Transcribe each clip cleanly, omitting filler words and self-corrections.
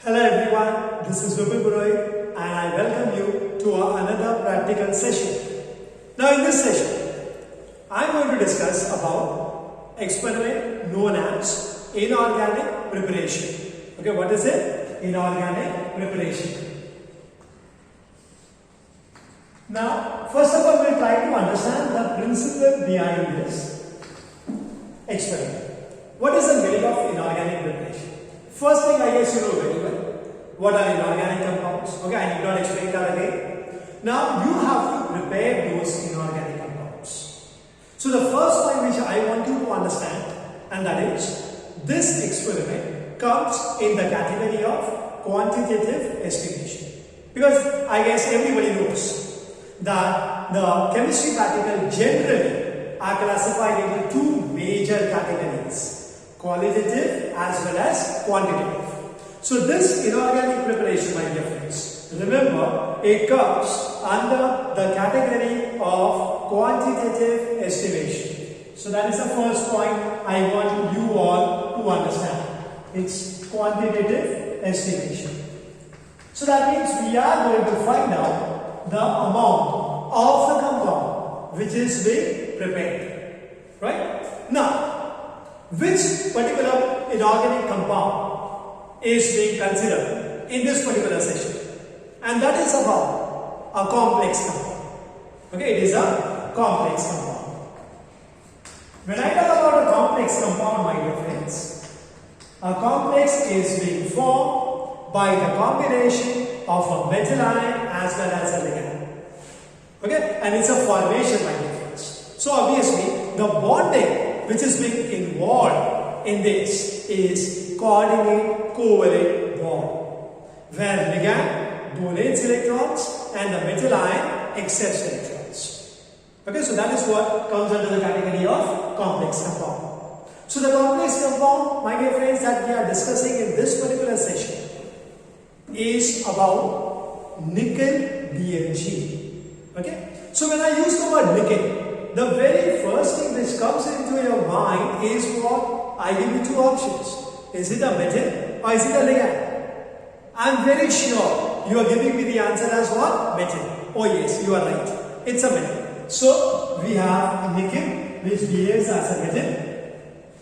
Hello everyone, this is Vipul Purohit and I welcome you to another practical session. Now in this session, I am going to discuss about experiment known as inorganic preparation. Okay, what is it? Inorganic preparation. Now, first of all, we will try to understand the principle behind this experiment. What is the meaning of inorganic preparation? First thing, I guess you know very well what are inorganic compounds. Okay, I need not explain that again. Now you have to prepare those inorganic compounds. So the first point which I want you to understand, and that is this experiment comes in the category of quantitative estimation. Because I guess everybody knows that the chemistry practical generally are classified into two major categories, qualitative as well as quantitative. So this inorganic preparation, my dear friends, remember it comes under the category of quantitative estimation. So that is the first point I want you all to understand. It's quantitative estimation. So that means we are going to find out the amount of the compound which is being prepared. Right? Now, which particular inorganic compound is being considered in this particular session, and that is about a complex compound. Okay, it is a complex compound. When I talk about a complex compound, my dear friends, a complex is being formed by the combination of a metal ion as well as a ligand. Okay, and it's a formation, my dear friends. So obviously the bonding which is being involved in this is coordinate covalent bond, where ligand donates electrons and the metal ion accepts electrons. Okay, so that is what comes under the category of complex compound. So the complex compound, my dear friends, that we are discussing in this particular session is about nickel-DMG. Okay, so when I use the word nickel, the very first thing which comes into your mind is what? I give you two options. Is it a metal or is it a ligand? I am very sure you are giving me the answer as what? Metal. Oh yes, you are right. It's a metal. So we have nickel which behaves as a metal.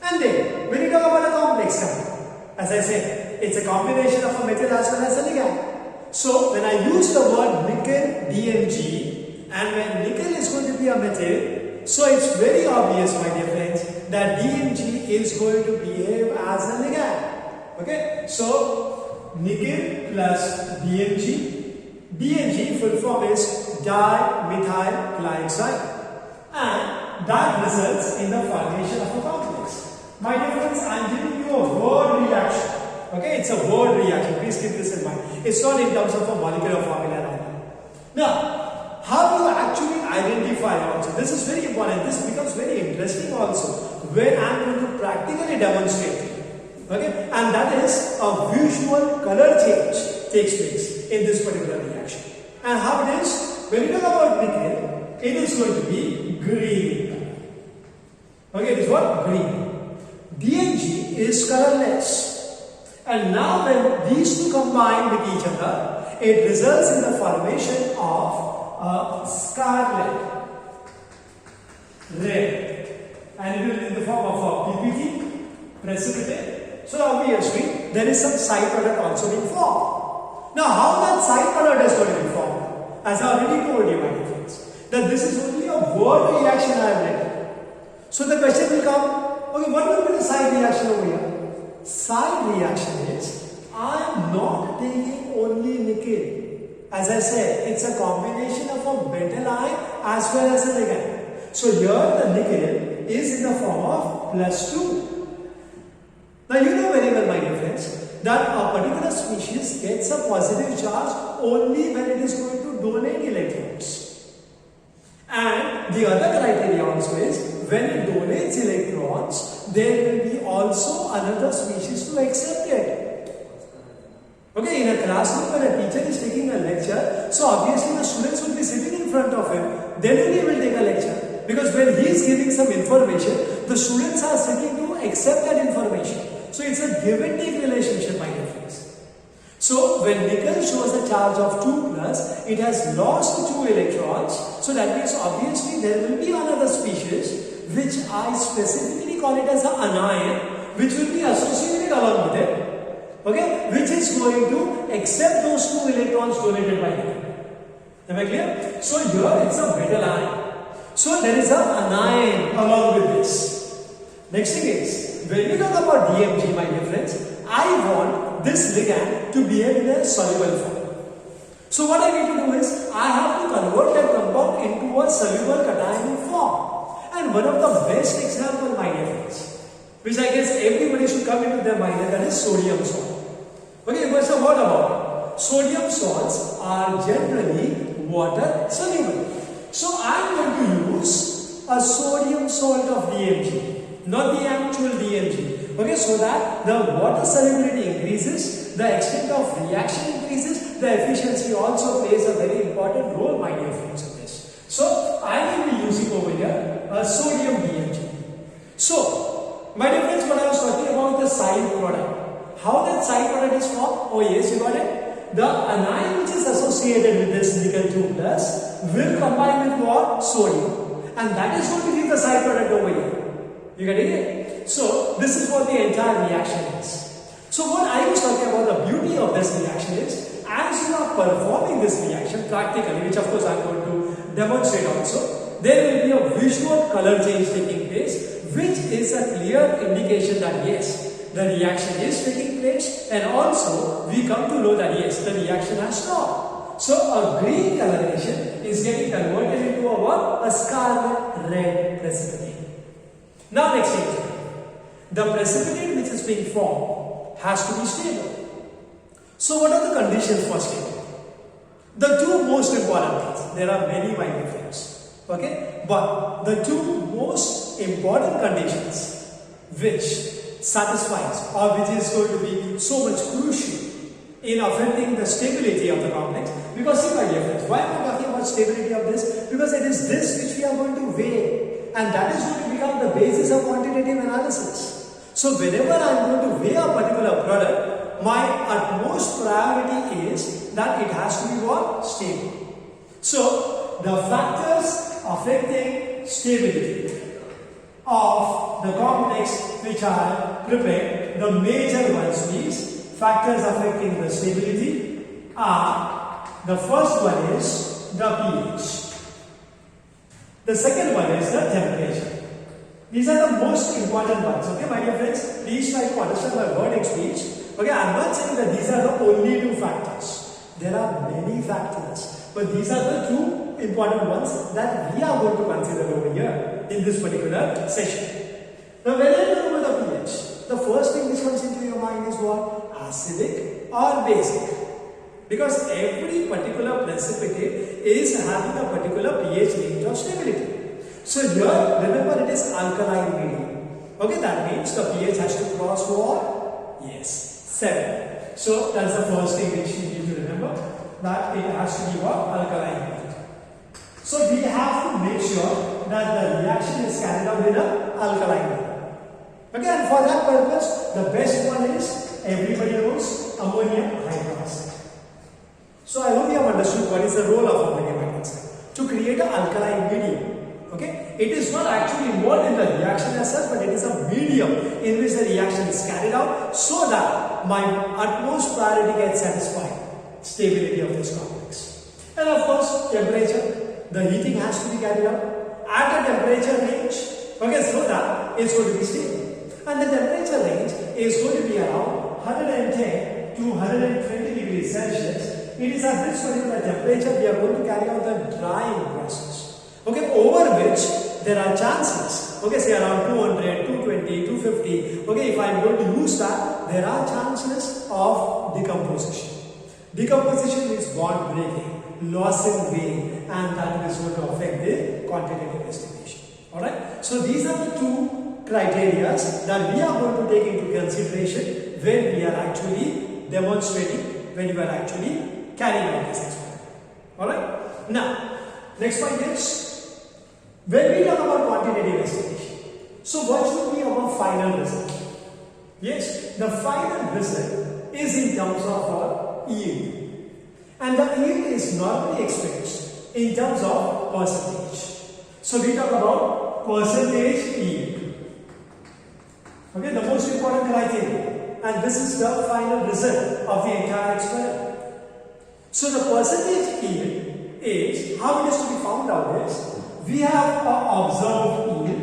And then when you talk about a complex compound, as I said, it's a combination of a metal as well as a ligand. So when I use the word nickel-DMG, and when nickel is going to be a metal, so it's very obvious, my dear friends, that DMG is going to behave as a ligand. Okay, so nickel plus DMG. DMG full form is dimethyl glycoside, and that results in the formation of a complex. My dear friends, I am giving you a word reaction. Okay, it's a word reaction. Please keep this in mind. It's not in terms of a molecular formula. Now, how do you actually identify also? This is very important. This becomes very interesting also, where I am going to practically demonstrate. Okay, and that is a visual color change takes place in this particular reaction. And how it is? When you talk about nickel, it is going to be green. Okay, it is what? Green. DMG is colorless. And now when these two combine with each other, it results in the formation of scarlet, red, and it will be in the form of a PPT, precipitate. So obviously there is some side product also being formed. Now how that side product is going to be formed? As I already told you, my dear friends, that this is only a word reaction I have written. So the question will come, okay, what will be the side reaction over here? Side reaction is, I am not taking only nickel. As I said, it's a combination of a metal ion as well as a ligand. So here the nickel is in the form of +2. Now you know very well, my dear friends, that a particular species gets a positive charge only when it is going to donate electrons. And the other criteria also is, when it donates electrons, there will be also another species to accept it. Okay, in a classroom when a teacher is taking a lecture, so obviously the students will be sitting in front of him, then only he will take a lecture. Because when he is giving some information, the students are sitting to accept that information. So it's a give and take relationship, my dear friends. So when nickel shows a charge of 2 plus, it has lost 2 electrons. So that means obviously there will be another species which I specifically call it as an anion, which will be associated along with it, okay, which is going to accept those 2 electrons donated by nickel. Am I clear? So here it's a metal ion. So there is an anion along with this. Next thing is, when we talk about DMG, my dear friends, I want this ligand to behave in a soluble form. So what I need to do is, I have to convert that compound into a soluble cation form. And one of the best example, my dear friends, which I guess everybody should come into their mind, that is sodium salt. Okay, what's the word about it? Sodium salts are generally water soluble. So I am going to use a sodium salt of DMG, not the actual DMG. Okay, so that the water solubility increases, the extent of reaction increases, the efficiency also plays a very important role, my dear friends, in this. So I will be using over here a sodium DMG. So, my dear friends, what I was talking about the side product. How that side product is formed? Oh yes, you got it. The anion which is associated with this nickel 2 plus will combine with what? Sodium. And that is going to give the side product over here. You getting it? So, this is what the entire reaction is. So, what I was talking about, the beauty of this reaction is, as you are performing this reaction practically, which of course I am going to demonstrate also, there will be a visual color change taking place, which is a clear indication that yes, the reaction is taking place, and also we come to know that yes, the reaction has stopped. So a green coloration is getting converted into a scarlet red precipitate. Now next thing, the precipitate which is being formed has to be stable. So what are the conditions for stability? The two most important things, there are many, my dear friends, okay, but the two most important conditions which satisfies or which is going to be so much crucial in affecting the stability of the complex, because see, my dear friends, why am I talking about stability of this? Because it is this which we are going to weigh, and that is going to become the basis of quantitative analysis. So whenever I am going to weigh a particular product, my utmost priority is that it has to be what? Stable. So the factors affecting stability of the complex which are prepared, the major ones, means factors affecting the stability are, the first one is the pH, the second one is the temperature. These are the most important ones, okay, my dear friends. Please try to understand my wording speech. Okay, I am not saying that these are the only two factors. There are many factors, but these are the two important ones that we are going to consider over here in this particular session. Now, when I talk about the pH, the first thing which comes into your mind is what? Acidic or basic. Because every particular precipitate is having a particular pH range of stability. So here, remember, it is alkaline medium. Okay, that means the pH has to cross what? Yes, 7. So that's the first thing which you need to remember, that it has to be what? Alkaline medium. So we have to make sure that the reaction is carried out in an alkaline medium. Okay, and for that purpose, the best one is, everybody knows, ammonium hydroxide. So I hope you have understood what is the role of ammonium hydroxide. To create an alkaline medium. Okay, it is not actually involved in the reaction as such, but it is a medium in which the reaction is carried out so that my utmost priority gets satisfied. Stability of this complex. And of course, temperature. The heating has to be carried out at a temperature range. Okay, so that it's going to be stable. And the temperature range is going to be around 110 to 120 degrees Celsius. It is at this particular temperature we are going to carry out the drying process. Okay, over which there are chances, okay, say around 200, 220, 250, okay, if I am going to use that, there are chances of decomposition. Decomposition means bond breaking, loss in weight, and that is going to affect the quantitative estimation. Alright, so these are the two criteria that we are going to take into consideration when we are actually demonstrating, when you are actually carrying out this experiment. Alright, now, next point is, when we talk about quantitative estimation, so what should be our final result? Yes, the final result is in terms of yield. And the yield is normally expressed in terms of percentage. So we talk about percentage yield. Okay, the most important criteria. And this is the final result of the entire experiment. So the percentage yield is, how it is to be found out is, we have an observed yield.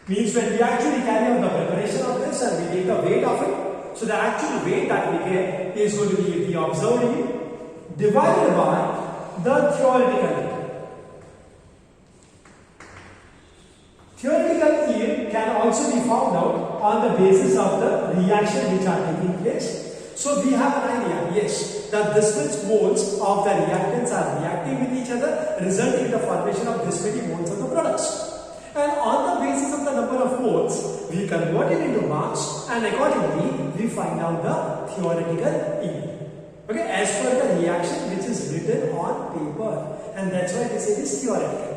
Means when we actually carry out the preparation of this and we take the weight of it, so the actual weight that we get is going to be the observed yield divided by the theoretical yield. Theoretical yield can also be found out on the basis of the reaction which are taking place. So we have an idea, yes, that this much moles of the reactants are reacting with each other, resulting in the formation of this many moles of the products. And on the basis of the number of moles, we convert it into mass, and accordingly we find out the theoretical yield. Okay, as per the reaction which is written on paper, and that's why we say this theoretical.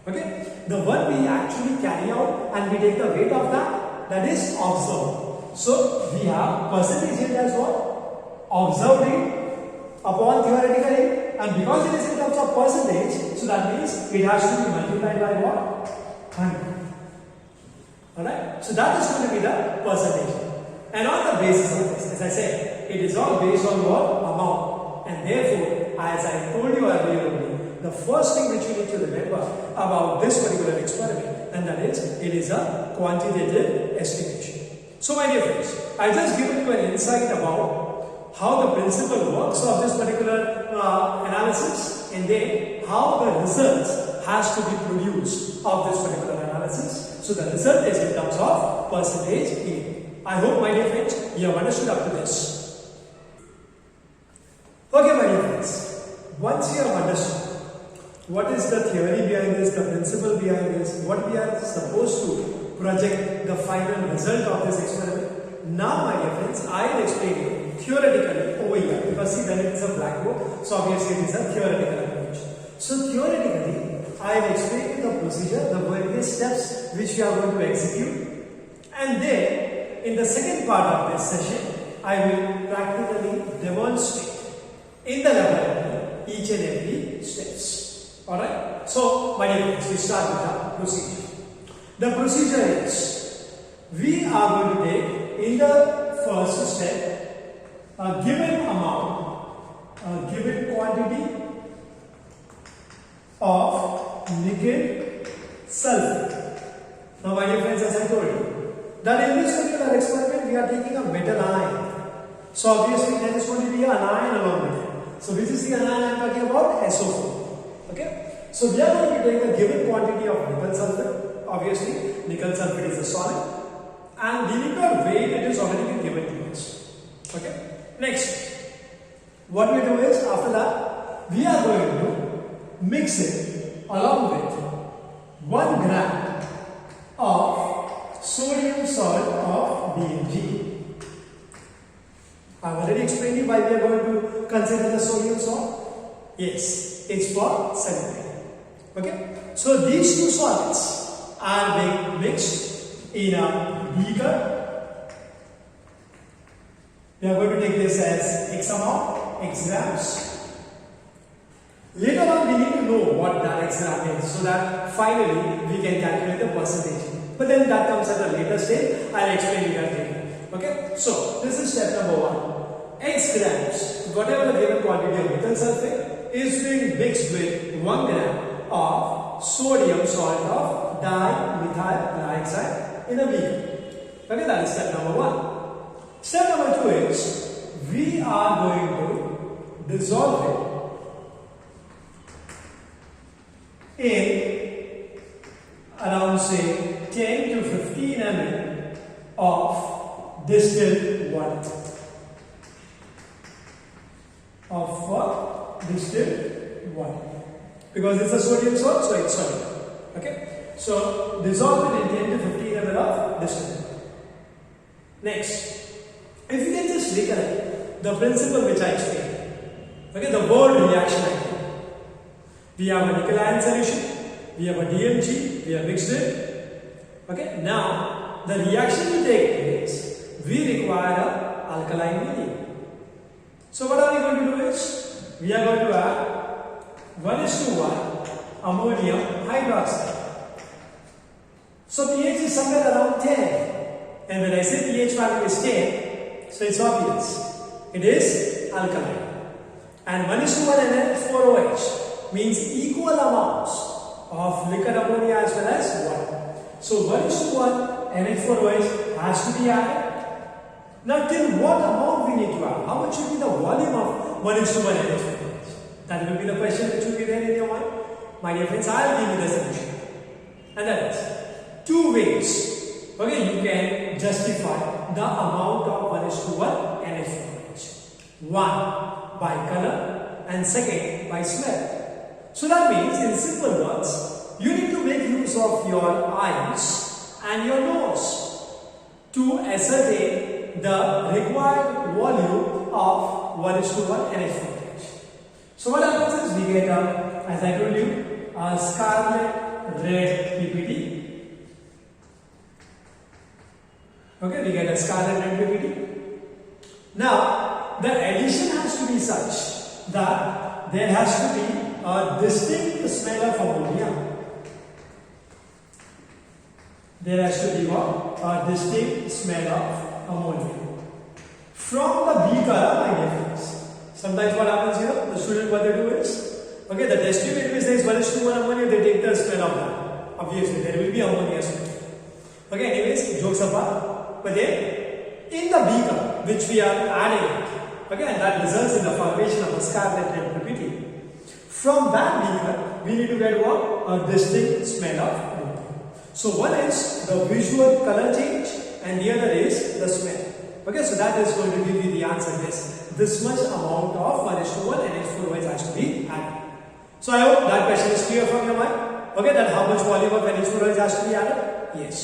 Okay, the one we actually carry out and we take the weight of that is observed. So we have percentage yield as what? Observed yield upon theoretical yield, and because it is in terms of percentage, so that means it has to be multiplied by what? 100. Alright, so that is going to be the percentage. And on the basis of this, as I said, it is all based on what? Amount. And therefore, as I told you earlier only, the first thing which you need to remember about this particular experiment, and that is, it is a quantitative estimation. So my dear friends, I just given you an insight about how the principle works of this particular analysis, and then how the results has to be produced of this particular analysis. So the result is in terms of percentage yield. I hope, my dear friends, you have understood up to this. Okay, my dear friends, once you have understood what is the theory behind this, the principle behind this, what we are supposed to project the final result of this experiment, now, my dear friends, I will explain you theoretically over here, because see, then it is a blackboard, so obviously it is a theoretical approach. So theoretically, I will explain you the procedure, the various steps which we are going to execute, and then in the second part of this session, I will practically demonstrate in the laboratory each and every steps. Alright? So, my dear friends, we start with the procedure. The procedure is, we are going to take in the first step a given amount, a given quantity of nickel sulfate. Now, my dear friends, as I told you, that in this particular experiment we are taking a metal ion. So obviously there is going to be an ion along with it. So which is the ion I am talking about? SO4. Okay. So we are going to take a given quantity of nickel sulfate. Obviously, nickel sulfate is a solid, and we need to weight it is already been given to us. Okay. Next, what we do is, after that, we are going to mix it along with 1 gram of sodium salt of DMG. I have already explained you why we are going to consider the sodium salt. Yes, it's for celebrating. Okay, so these two solids are being mixed in a beaker. We are going to take this as X amount, X grams. Later on, we need to know what that X gram is, so that finally we can calculate the percentage. But then that comes at a later stage. I'll explain you that later. Okay, so this is step number 1. X grams, whatever the given quantity of nickel sulfate, is being mixed with 1 gram of sodium salt of dimethyl dioxide in a beaker. Okay, that is step number 1. Step number 2 is, we are going to dissolve it in around say 10 to 15 ml of distilled water. Distilled water. Because it's a sodium salt, so it's soluble. Okay? So dissolve it in 10 to 15 ml of distilled water. Next, if you can just recollect the principle which I explained. Okay, the word reaction idea. We have a nickel ion solution, we have a DMG, we have mixed it. Okay, now the reaction to take place, we require an alkaline medium. So what are we going to do is, we are going to add 1:1 ammonium hydroxide. So pH is somewhere around 10. And when I say pH value is 10, so it's obvious. It is alkaline. And 1:1 NH4OH means equal amounts of liquid ammonia as well as water. So 1:1 NH4OH has to be added. Now till what amount we need to add? How much should be the volume of 1:1 NH4OH? That will be the question which will be there in your mind. My dear friends, I will give you the solution. And that is two ways. Okay, you can justify the amount of 1:1 NH4OH. One, by color, and second, by smell. So that means, in simple words, you need to make use of your eyes and your nose to ascertain the required volume of 1:1 NH4OH. So what happens is, we get as I told you, a scarlet red PPT. Okay, we get a scarlet red PPT. Now, the addition has to be such that there has to be a distinct smell of ammonia. There has to be a distinct smell of ammonia from the beaker, my dear friends. Sometimes what happens here, the student, what they do is, okay, the test tube in which there is 1:1 ammonia, they take the smell of that. Obviously, there will be ammonia smell. Okay, anyways, jokes apart, but then in the beaker which we are adding, okay, and that results in the formation of a scarlet red PPT. From that beaker, we need to get what? A distinct smell of ammonia. So one is the visual color change, and the other is the smell. Okay, so that is going to give you the answer. Yes, this much amount of 1:1 NH4OH has to be added. So I hope that question is clear from your mind. Okay, that how much volume of NH4OH has to be added? Yes.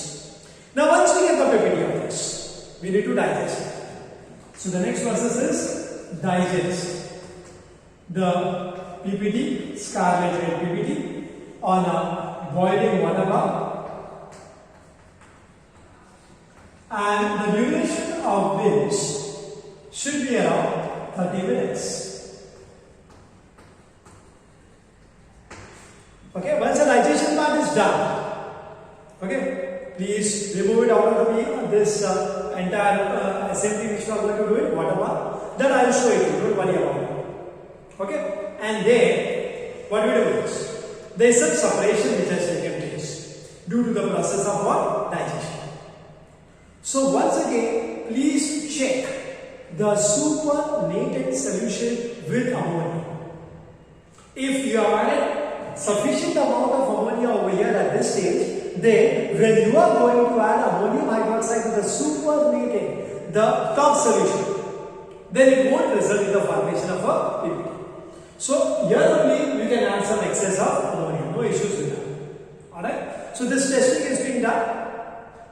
Now once we get the PPT of this, we need to digest it. So the next process is digest the PPT, scarlet red PPT, on a boiling water bath, and the duration of this should be around 30 minutes. Okay, once the digestion part is done, okay, please remove it out of this entire assembly which we are going to do it, water bath. Then I will show you, don't worry about it. Okay, and then what we do is, there is some separation which has taken place due to the process of what? Digestion. So once again, please check the supernatant solution with ammonia. If you have added sufficient amount of ammonia over here at this stage, then when you are going to add ammonium hydroxide to the supernatant, the top solution, then it won't result in the formation of a PPT. So here only we can add some excess of ammonia, no issues with that. Alright, so this testing is being done.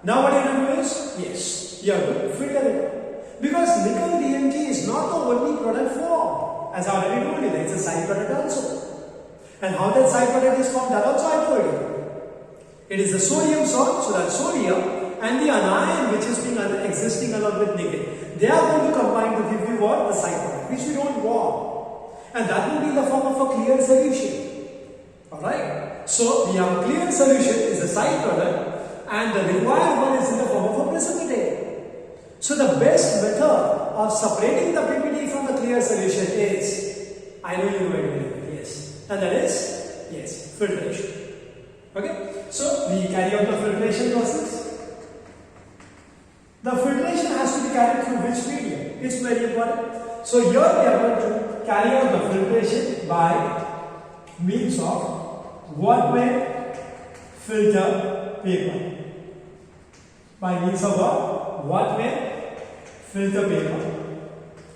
Now what you have to do is, yes, you have to filter it. Because Ni-DMG is not the only product formed. As I already told you, there is a side product also. And how that side product is formed, that also I told you. It is the sodium salt, so that sodium and the anion which is being existing along with nickel, they are going to combine to give you what? The side product, which we don't want. And that will be in the form of a clear solution. Alright? So we have a clear solution is the side product, and the required one is in the form of a precipitate. So the best method of separating the PPT from the clear solution is, I know you know it, yes, and that is, yes, filtration. Okay, so we carry out the filtration process. The filtration has to be carried through which medium? It's very important. So here we are going to carry out the filtration by means of Wattman filter paper. By means of what? Wattman filter paper,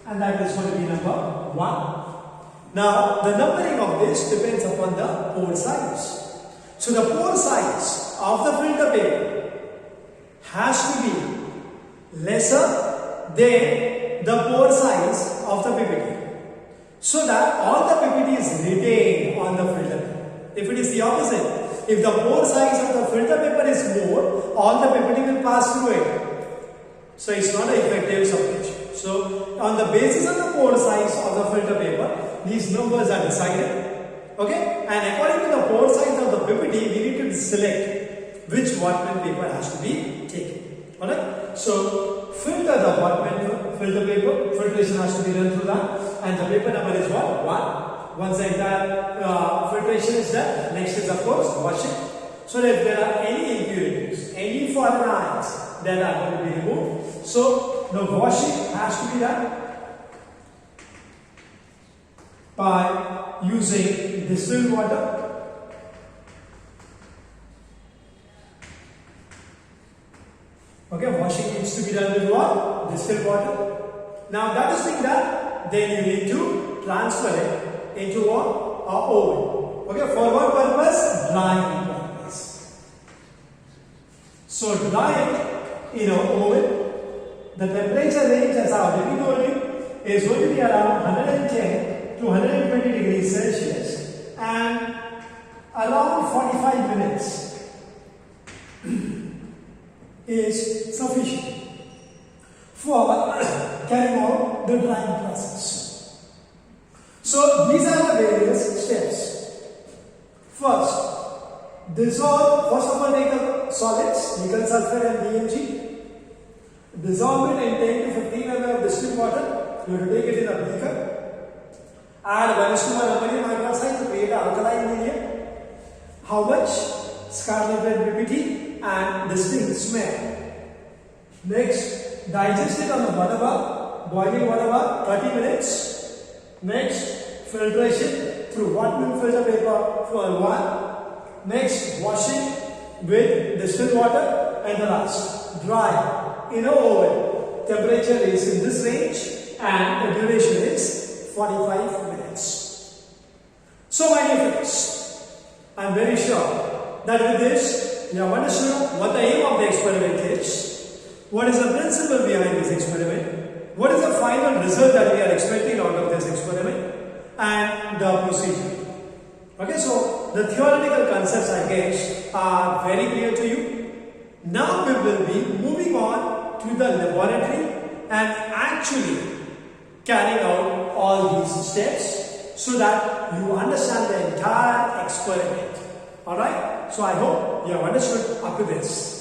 and that is going to be number 1. Now the numbering of this depends upon the pore size. So the pore size of the filter paper has to be lesser than the pore size of the PPT, so that all the PPT is retained on the filter paper. If it is the opposite, if the pore size of the filter paper is more, all the PPT will pass through it. So it's not an effective separation. So on the basis of the pore size of the filter paper, these numbers are decided. Okay, and according to the pore size of the PPT, we need to select which Whatman paper has to be taken. Alright, so filter the Whatman filter paper, filtration has to be done through that, and the paper number is what? 1. Once the entire filtration is done, next is of course washing. So that if there are any impurities, any foreign ions that are going to be removed, so the washing has to be done by using distilled water. Okay, washing needs to be done with what? Distilled water. Now that is being done, then you need to transfer it into what? Our oven. Okay, for what purpose? Drying purpose. So dry it in our oven. The temperature range, as I already told you, is going to be around 110 to 120 degrees Celsius and around 45 minutes is sufficient for carrying out the drying process. So these are the various steps. First, dissolve, first of all take the solids, nickel sulfate and Ni-DMG. Dissolve it in 10 to 15 ml of distilled water. You have to take it in a beaker. Add 1:1 ammonium hydroxide to create an alkaline medium. How much? Scarlet PPT and distinct smell. Next, digest it on the water bath, boiling water bath, 30 minutes. Next, filtration through Whatman filter paper for 1. Next, washing with distilled water, and the last, dry in an oven. Temperature is in this range and the duration is 45 minutes. So my dear friends, I am very sure that with this you have understood what the aim of the experiment is, what is the principle behind this experiment, what is the final result that we are expecting out of this experiment, and the procedure. Okay, so the theoretical concepts I guess are very clear to you. Now we will be moving on to the laboratory and actually carrying out all these steps so that you understand the entire experiment. Alright, so I hope you have understood up to this.